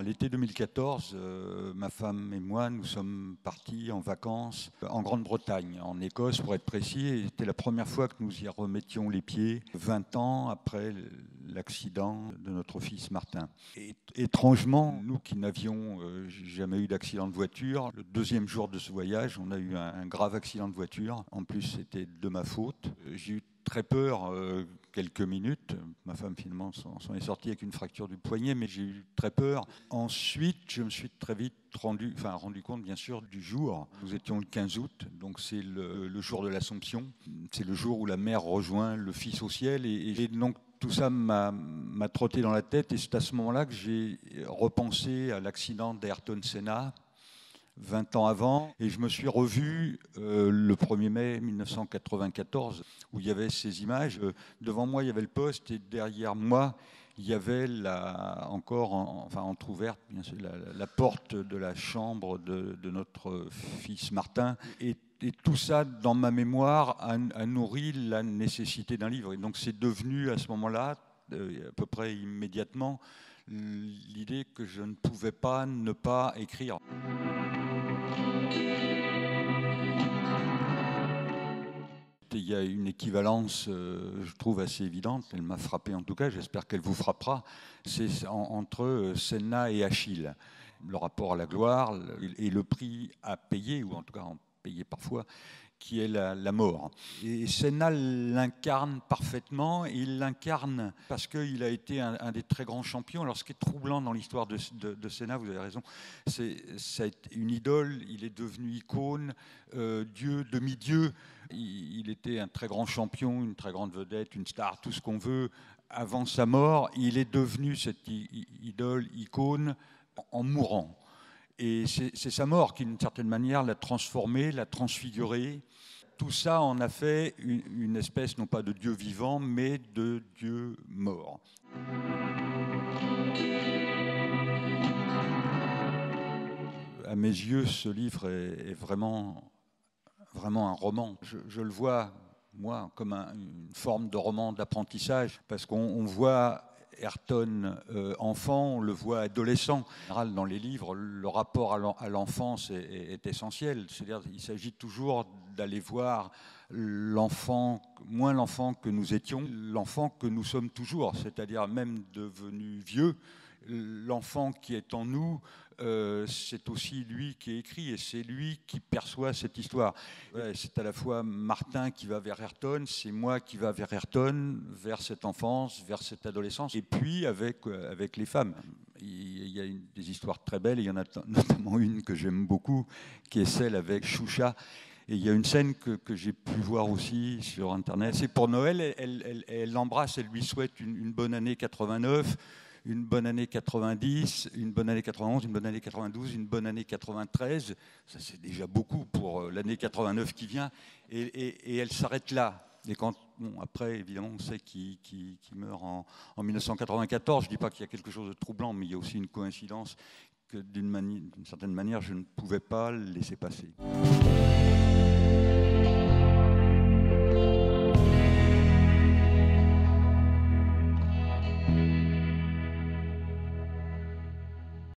l'été 2014, ma femme et moi, nous sommes partis en vacances en Grande-Bretagne, en Écosse pour être précis. Et c'était la première fois que nous y remettions les pieds, 20 ans après l'accident de notre fils Martin. Et étrangement, nous qui n'avions jamais eu d'accident de voiture, le deuxième jour de ce voyage, on a eu un grave accident de voiture. En plus, c'était de ma faute. J'ai eu très peur quelques minutes. Ma femme finalement s'en est sortie avec une fracture du poignet, mais j'ai eu très peur. Ensuite, je me suis très vite rendu compte, bien sûr, du jour. Nous étions le 15 août, donc c'est le jour de l'Assomption. C'est le jour où la mère rejoint le fils au ciel. Et donc tout ça m'a trotté dans la tête. Et c'est à ce moment-là que j'ai repensé à l'accident d'Ayrton Senna, 20 ans avant, et je me suis revu le 1er mai 1994, où il y avait ces images. Devant moi, il y avait le poste, et derrière moi, il y avait encore entrouverte, bien sûr, la porte de la chambre de notre fils Martin. Et tout ça, dans ma mémoire, a nourri la nécessité d'un livre. Et donc c'est devenu, à ce moment-là, à peu près immédiatement, l'idée que je ne pouvais pas ne pas écrire. Il y a une équivalence, je trouve, assez évidente. Elle m'a frappé en tout cas, j'espère qu'elle vous frappera. C'est entre Senna et Achille. Le rapport à la gloire et le prix à payer, ou en tout cas en payer parfois, qui est la mort. Et Senna l'incarne parfaitement, et il l'incarne parce qu'il a été un des très grands champions. Alors ce qui est troublant dans l'histoire de Senna, vous avez raison, c'est une idole, il est devenu icône, dieu, demi-dieu. Il était un très grand champion, une très grande vedette, une star, tout ce qu'on veut. Avant sa mort, il est devenu cette idole, icône, en mourant. Et c'est sa mort qui, d'une certaine manière, l'a transformé, l'a transfiguré. Tout ça en a fait une espèce, non pas de Dieu vivant, mais de Dieu mort. À mes yeux, ce livre est vraiment un roman. Je le vois, moi, comme une forme de roman d'apprentissage, parce qu'on voit Ayrton enfant, on le voit adolescent. En général, dans les livres, le rapport à l'enfance est essentiel. C'est-à-dire qu'il s'agit toujours d'aller voir l'enfant, moins l'enfant que nous étions, l'enfant que nous sommes toujours, c'est-à-dire même devenu vieux. L'enfant qui est en nous, c'est aussi lui qui écrit et c'est lui qui perçoit cette histoire. Ouais, c'est à la fois Martin qui va vers Ayrton, c'est moi qui va vers Ayrton, vers cette enfance, vers cette adolescence, et puis avec les femmes. Il y a des histoires très belles, il y en a notamment une que j'aime beaucoup, qui est celle avec Choucha. Et il y a une scène que j'ai pu voir aussi sur Internet. C'est pour Noël, elle l'embrasse, elle lui souhaite une bonne année 89, une bonne année 90, une bonne année 91, une bonne année 92, une bonne année 93. Ça, c'est déjà beaucoup pour l'année 89 qui vient. Et elle s'arrête là. Et après, évidemment, on sait qu'il meurt en 1994. Je ne dis pas qu'il y a quelque chose de troublant, mais il y a aussi une coïncidence que d'une certaine manière, je ne pouvais pas laisser passer.